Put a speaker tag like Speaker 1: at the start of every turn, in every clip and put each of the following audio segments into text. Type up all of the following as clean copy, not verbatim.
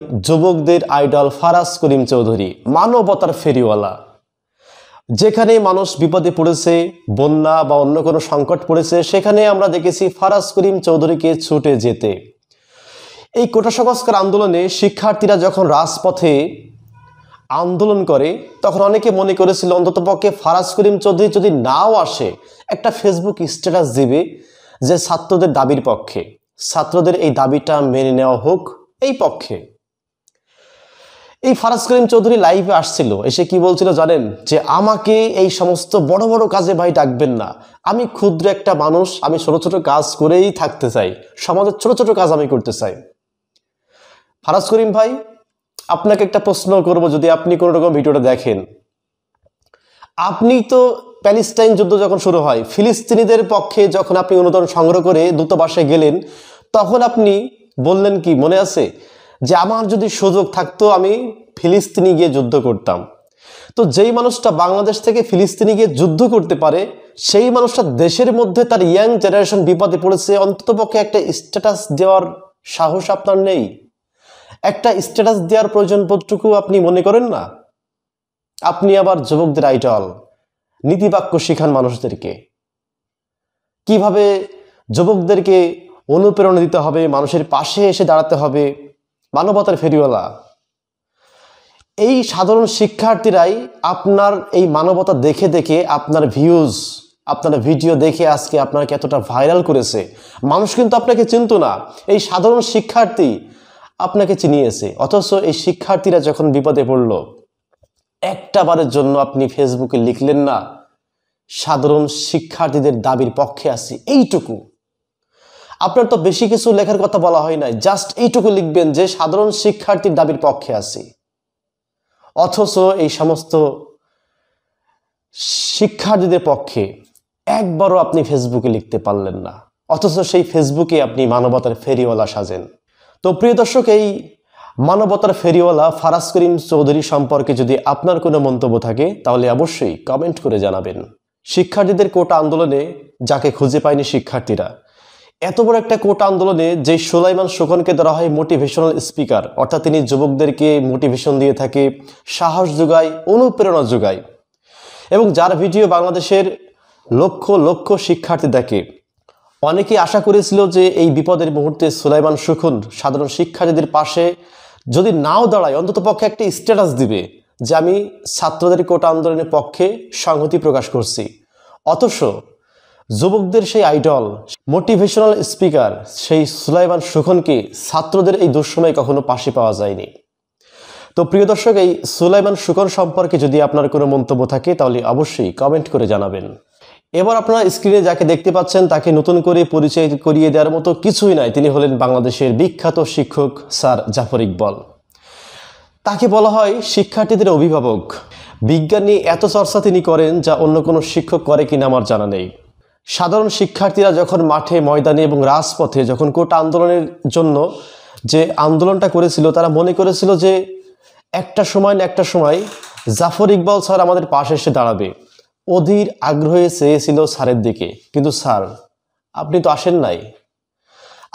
Speaker 1: যুবকদের আইডল ফারাজ করিম চৌধুরী মানবতার ফেরিওয়ালা। যেখানে মানুষ বিপদে পড়েছে, বন্যা বা অন্য কোনো সংকট পড়েছে, সেখানে আমরা দেখেছি ফারাজ করিম চৌধুরীকে ছুটে যেতে। এই কোটা সংস্কার আন্দোলনে শিক্ষার্থীরা যখন রাজপথে আন্দোলন করে তখন অনেকে মনে করেছিল অন্ততপক্ষে ফারাজ করিম চৌধুরী যদি নাও আসে, একটা ফেসবুক স্ট্যাটাস দিবে যে ছাত্রদের দাবির পক্ষে, ছাত্রদের এই দাবিটা মেনে নেওয়া হোক এই পক্ষে। এই ফারাজ করিম চৌধুরী লাইভে আসছিল, এসে কি বলছিল জানেন? যে আমাকে এই সমস্ত বড় বড় কাজে ভাই ডাকবেন না, আমি ক্ষুদ্র একটা মানুষ, আমি ছোট ছোট কাজ করেই থাকতে চাই, সমাজের ছোট ছোট কাজ আমি করতে চাই। ফারাজ করিম ভাই, আপনাকে একটা প্রশ্ন করব, যদি আপনি কোনো রকম ভিডিওটা দেখেন, আপনি তো প্যালেস্টাইন যুদ্ধ যখন শুরু হয়, ফিলিস্তিনিদের পক্ষে যখন আপনি অনুদান সংগ্রহ করে দূতাবাসে গেলেন, তখন আপনি বললেন কি মনে আছে? যে আমার যদি সুযোগ থাকতো আমি ফিলিস্তিনি গিয়ে যুদ্ধ করতাম। তো যেই মানুষটা বাংলাদেশ থেকে ফিলিস্তিনি গিয়ে যুদ্ধ করতে পারে, সেই মানুষটা দেশের মধ্যে তার ইয়াং জেনারেশন বিপদে পড়েছে, অন্ততপক্ষে একটা স্ট্যাটাস দেওয়ার সাহস আপনার নেই? একটা স্ট্যাটাস দেওয়ার প্রয়োজন বোধটুকু আপনি মনে করেন না? আপনি আবার যুবকদের আইডল, নীতিবাক্য শিখান মানুষদেরকে, কিভাবে যুবকদেরকে অনুপ্রেরণা দিতে হবে, মানুষের পাশে এসে দাঁড়াতে হবে, মানবতার ফেরিওয়ালা। এই সাধারণ শিক্ষার্থীরাই আপনার এই মানবতা দেখে দেখে আপনার ভিউজ, আপনার ভিডিও দেখে আজকে আপনাকে এতটা ভাইরাল করেছে। মানুষ কিন্তু আপনাকে চিনত না, এই সাধারণ শিক্ষার্থী আপনাকে চিনিয়েছে। অথচ এই শিক্ষার্থীরা যখন বিপদে পড়ল, একটা বারের জন্য আপনি ফেসবুকে লিখলেন না সাধারণ শিক্ষার্থীদের দাবির পক্ষে আছি, এইটুকু। আপনার তো বেশি কিছু লেখার কথা বলা হয় নাই, জাস্ট এইটুকু লিখবেন যে সাধারণ শিক্ষার্থীর দাবির পক্ষে আছি। অথচ এই সমস্ত শিক্ষার্থীদের পক্ষে একবারও আপনি ফেসবুকে লিখতে পারলেন না, অথচ সেই ফেসবুকে আপনি মানবতার ফেরিওয়ালা সাজেন। তো প্রিয় দর্শক, এই মানবতার ফেরিওয়ালা ফারাজ করিম চৌধুরী সম্পর্কে যদি আপনার কোনো মন্তব্য থাকে তাহলে অবশ্যই কমেন্ট করে জানাবেন। শিক্ষার্থীদের কোটা আন্দোলনে যাকে খুঁজে পায়নি শিক্ষার্থীরা, এত বড় একটা কোটা আন্দোলনে যে সুলাইমান সুখনকে ধরা হয় মোটিভেশনাল স্পিকার, অর্থাৎ তিনি যুবকদেরকে মোটিভেশন দিয়ে থাকে, সাহস যোগায়, অনুপ্রেরণা যোগায়, এবং যার ভিডিও বাংলাদেশের লক্ষ লক্ষ শিক্ষার্থী দেখে। অনেকে আশা করেছিল যে এই বিপদের মুহূর্তে সুলাইমান সুখন সাধারণ শিক্ষার্থীদের পাশে যদি নাও দাঁড়ায়, অন্তত পক্ষে একটা স্ট্যাটাস দিবে যে আমি ছাত্রদের কোটা আন্দোলনের পক্ষে সংহতি প্রকাশ করছি। অথচ যুবকদের সেই আইডল, মোটিভেশনাল স্পিকার সেই সুলাইমান সুখনকে ছাত্রদের এই দুঃসময়ে কখনো পাশে পাওয়া যায়নি। তো প্রিয় দর্শক, এই সুলাইমান সুখন সম্পর্কে যদি আপনার কোনো মন্তব্য থাকে তাহলে অবশ্যই কমেন্ট করে জানাবেন। এবার আপনারা স্ক্রিনে যাকে দেখতে পাচ্ছেন তাকে নতুন করে পরিচয় করিয়ে দেওয়ার মতো কিছুই নাই। তিনি হলেন বাংলাদেশের বিখ্যাত শিক্ষক স্যার জাফর ইকবাল। তাকে বলা হয় শিক্ষার্থীদের অভিভাবক। বিজ্ঞান নিয়ে এত চর্চা তিনি করেন যা অন্য কোনো শিক্ষক করে কিনা আমার জানা নেই। সাধারণ শিক্ষার্থীরা যখন মাঠে ময়দানে এবং রাজপথে যখন কোটা আন্দোলনের জন্য যে আন্দোলনটা করেছিল, তারা মনে করেছিল যে একটা সময় না একটা সময় জাফর ইকবাল স্যার আমাদের পাশে এসে দাঁড়াবে। অধীর আগ্রহে চেয়েছিল স্যারের দিকে, কিন্তু স্যার আপনি তো আসেন নাই।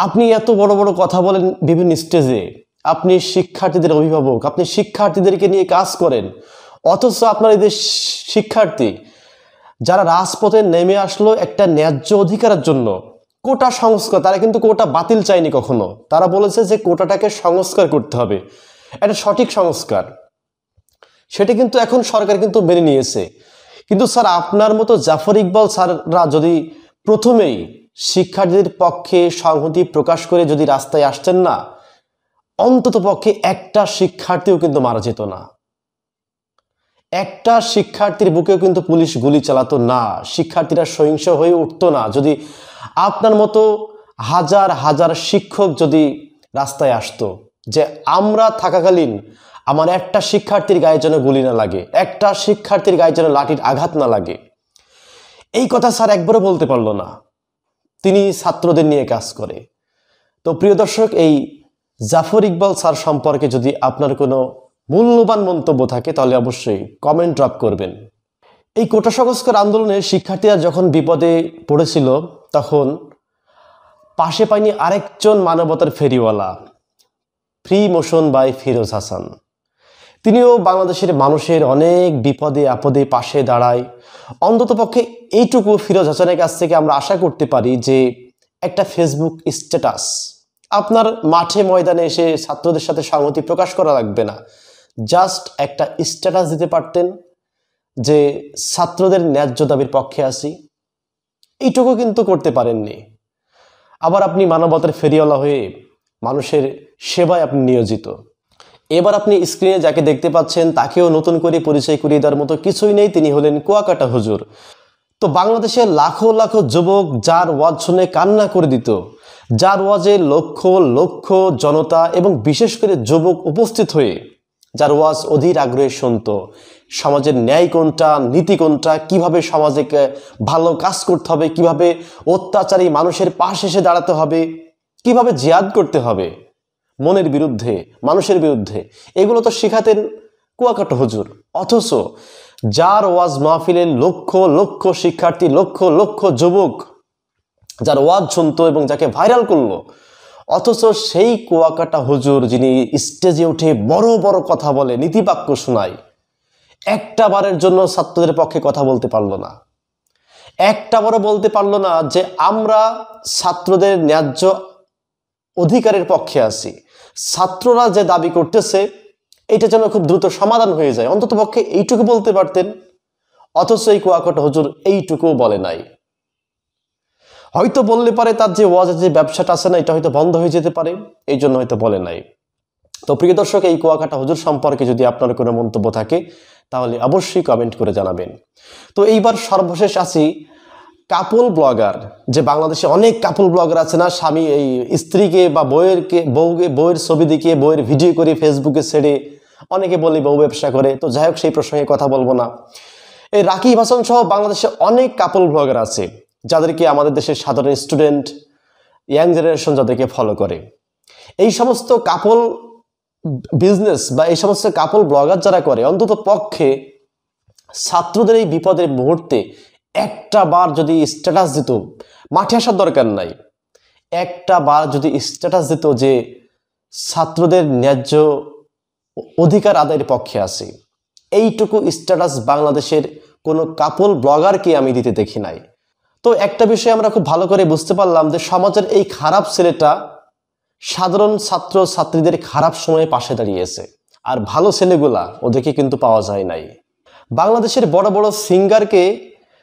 Speaker 1: আপনি এত বড় বড় কথা বলেন বিভিন্ন স্টেজে, আপনি শিক্ষার্থীদের অভিভাবক, আপনি শিক্ষার্থীদেরকে নিয়ে কাজ করেন, অথচ আপনার এই যে শিক্ষার্থী যারা রাজপথে নেমে আসলো একটা ন্যায্য অধিকারের জন্য, কোটা সংস্কার, তারা কিন্তু কোটা বাতিল চায়নি কখনো। তারা বলেছে যে কোটাটাকে সংস্কার করতে হবে, একটা সঠিক সংস্কার, সেটা কিন্তু এখন সরকার কিন্তু মেনে নিয়েছে। কিন্তু স্যার আপনার মতো জাফর ইকবাল স্যাররা যদি প্রথমেই শিক্ষার্থীদের পক্ষে সংহতি প্রকাশ করে যদি রাস্তায় আসতেন না, অন্তত পক্ষে একটা শিক্ষার্থীও কিন্তু মারা যেত না, একটা শিক্ষার্থীর বুকেও কিন্তু পুলিশ গুলি চালাতো না, শিক্ষার্থীরা সহিংস হয়ে উঠতো না। যদি আপনার মতো হাজার হাজার শিক্ষক যদি রাস্তায় আসতো যে আমরা থাকাকালীন আমার একটা শিক্ষার্থীর গায়ে যেন গুলি না লাগে, একটা শিক্ষার্থীর গায়ে যেন লাঠির আঘাত না লাগে, এই কথা স্যার একবারও বলতে পারলো না। তিনি ছাত্রদের নিয়ে কাজ করে। তো প্রিয় দর্শক, এই জাফর ইকবাল স্যার সম্পর্কে যদি আপনার কোনো মূল্যবান মন্তব্য থাকে তাহলে অবশ্যই কমেন্ট ড্রপ করবেন। এই কোটা সংস্কার আন্দোলনে শিক্ষার্থীরা যখন বিপদে পড়েছিল তখন পাশে পায়নি আরেকজন মানবতার ফেরিওয়ালা, free motion by Firoz Hasan. তিনিও বাংলাদেশের মানুষের অনেক বিপদে আপদে পাশে দাঁড়ায়। অন্ততপক্ষে এইটুকু ফিরোজ হাসানের কাছ থেকে আমরা আশা করতে পারি যে একটা ফেসবুক স্ট্যাটাস, আপনার মাঠে ময়দানে এসে ছাত্রদের সাথে সংহতি প্রকাশ করা লাগবে না, জাস্ট একটা স্ট্যাটাস দিতে পারতেন যে ছাত্রদের ন্যায্য দাবির পক্ষে আছি, এইটুকু কিন্তু করতে পারেননি। আবার আপনি মানবতার ফেরিওয়ালা হয়ে মানুষের সেবায় আপনি নিয়োজিত। এবার আপনি স্ক্রিনে যাকে দেখতে পাচ্ছেন তাকেও নতুন করে পরিচয় করিয়ে দেওয়ার মতো কিছুই নেই, তিনি হলেন কুয়াকাটা হুজুর। তো বাংলাদেশের লাখো লাখো যুবক যার ওয়াজ শুনে কান্না করে দিত, যার ওয়াজে লক্ষ লক্ষ জনতা এবং বিশেষ করে যুবক উপস্থিত হয়ে যার ওয়াজ অধীর আগ্রহে শুনত, সমাজের ন্যায় কোনটা, নীতি কোনটা, কিভাবে সমাজে ভালো কাজ করতে হবে, কিভাবে অত্যাচারী মানুষের পাশে এসে দাঁড়াতে হবে, কিভাবে জিহাদ করতে হবে মনের বিরুদ্ধে, মানুষের বিরুদ্ধে, এগুলো তো শিখাতেন কুয়াকাটা হুজুর। অথচ যার ওয়াজ মাহফিলের লক্ষ লক্ষ শিক্ষার্থী, লক্ষ লক্ষ যুবক যার ওয়াজ শুনতো এবং যাকে ভাইরাল করলো, অথচ সেই কুয়াকাটা হুজুর যিনি স্টেজে উঠে বড় বড় কথা বলে, নীতিবাক্য শোনায়, একটা বারের জন্য ছাত্রদের পক্ষে কথা বলতে পারলো না, একটা বারও বলতে পারলো না যে আমরা ছাত্রদের ন্যায্য অধিকারের পক্ষে আছি, ছাত্ররা যে দাবি করতেছে এটা যেন খুব দ্রুত সমাধান হয়ে যায়, অন্তত পক্ষে এইটুকু বলতে পারতেন। অথচ এই কুয়াকাটা হুজুর এইটুকুও বলে নাই। হয়তো বললে পারে তার যে ওয়াজের যে ব্যবসাটা আছে না, এটা হয়তো বন্ধ হয়ে যেতে পারে, এই জন্য হয়তো বলে নাই। তো প্রিয় দর্শক, এই কুয়াকাটা হুজুর সম্পর্কে যদি আপনার কোনো মন্তব্য থাকে তাহলে অবশ্যই কমেন্ট করে জানাবেন। তো এইবার সর্বশেষ আছি কাপল ব্লগার, যে বাংলাদেশে অনেক কাপল ব্লগার আছে না, স্বামী এই স্ত্রীকে বা বউয়ের ছবি দেখিয়ে বউয়ের ভিডিও করে ফেসবুকে ছেড়ে, অনেকে বলে বউ ব্যবসা করে। তো যাই হোক, সেই প্রসঙ্গে কথা বলবো না। এই রাকিব হাসান সহ বাংলাদেশে অনেক কাপল ব্লগার আছে যাদেরকে আমাদের দেশের সাধারণ স্টুডেন্ট, ইয়াং জেনারেশন যাদেরকে ফলো করে। এই সমস্ত কাপল বিজনেস বা এই সমস্ত কাপল ব্লগার যারা করে, অন্তত পক্ষে ছাত্রদের এই বিপদের মুহূর্তে একটা বার যদি স্ট্যাটাস দিত, মাঠে আসার দরকার নাই, একটা বার যদি স্ট্যাটাস দিত যে ছাত্রদের ন্যায্য অধিকার আদায়ের পক্ষে আছে, এইটুকু স্ট্যাটাস বাংলাদেশের কোনো কাপল ব্লগারকে আমি দিতে দেখি নাই। তো একটা বিষয় আমরা খুব ভালো করে বুঝতে পারলাম যে সমাজের এই খারাপ ছেলেটা সাধারণ ছাত্র ছাত্রীদের খারাপ সময়ে পাশে দাঁড়িয়েছে, আর ভালো ছেলেগুলা ওদেরকে কিন্তু পাওয়া যায় নাই। বাংলাদেশের বড় বড় সিঙ্গারকে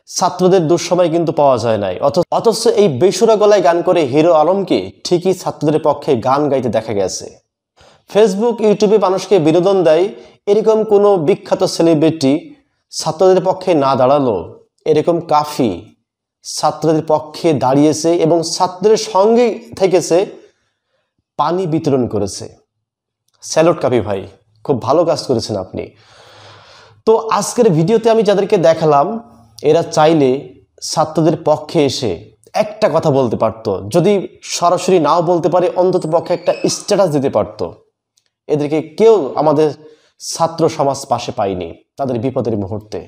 Speaker 1: ছাত্রদের দুঃসময় কিন্তু পাওয়া যায় নাই, অথচ এই বেসুরা গলায় গান করে হিরো আলমকে ঠিকই ছাত্রদের পক্ষে গান গাইতে দেখা গেছে। ফেসবুক ইউটিউবে মানুষকে বিনোদন দেয় এরকম কোনো বিখ্যাত সেলিব্রিটি ছাত্রদের পক্ষে না দাঁড়ালো, এরকম কাফি ছাত্রদের পক্ষে দাঁড়িয়েছে এবং ছাত্রদের সঙ্গে থেকেছে, পানি বিতরণ করেছে। স্যালুট কাফি ভাই, খুব ভালো কাজ করেছেন আপনি। তো আজকের ভিডিওতে আমি যাদেরকে দেখালাম, এরা চাইলে ছাত্রদের পক্ষে এসে একটা কথা বলতে পারত, যদি সরাসরি নাও বলতে পারে অন্তত পক্ষে একটা স্ট্যাটাস দিতে পারত। এদেরকে কেউ আমাদের ছাত্র সমাজ পাশে পায়নি তাদের বিপদের মুহূর্তে।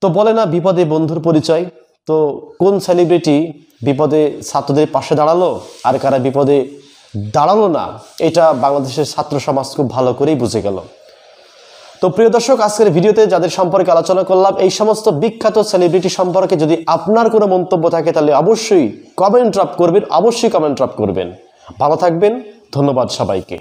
Speaker 1: তো বলে না বিপদে বন্ধুর পরিচয়, তো কোন সেলিব্রিটি বিপদে ছাত্রদের পাশে দাঁড়ালো আর কারা বিপদে দাঁড়ালো না, এটা বাংলাদেশের ছাত্র সমাজ খুব ভালো করেই বুঝে গেল। তো প্রিয় দর্শক, আজকের ভিডিওতে যাদের সম্পর্কে আলোচনা করলাম, এই সমস্ত বিখ্যাত সেলিব্রিটি সম্পর্কে যদি আপনার কোনো মন্তব্য থাকে তাহলে অবশ্যই কমেন্ট ড্রপ করবেন, অবশ্যই কমেন্ট ড্রপ করবেন। ভালো থাকবেন, ধন্যবাদ সবাইকে।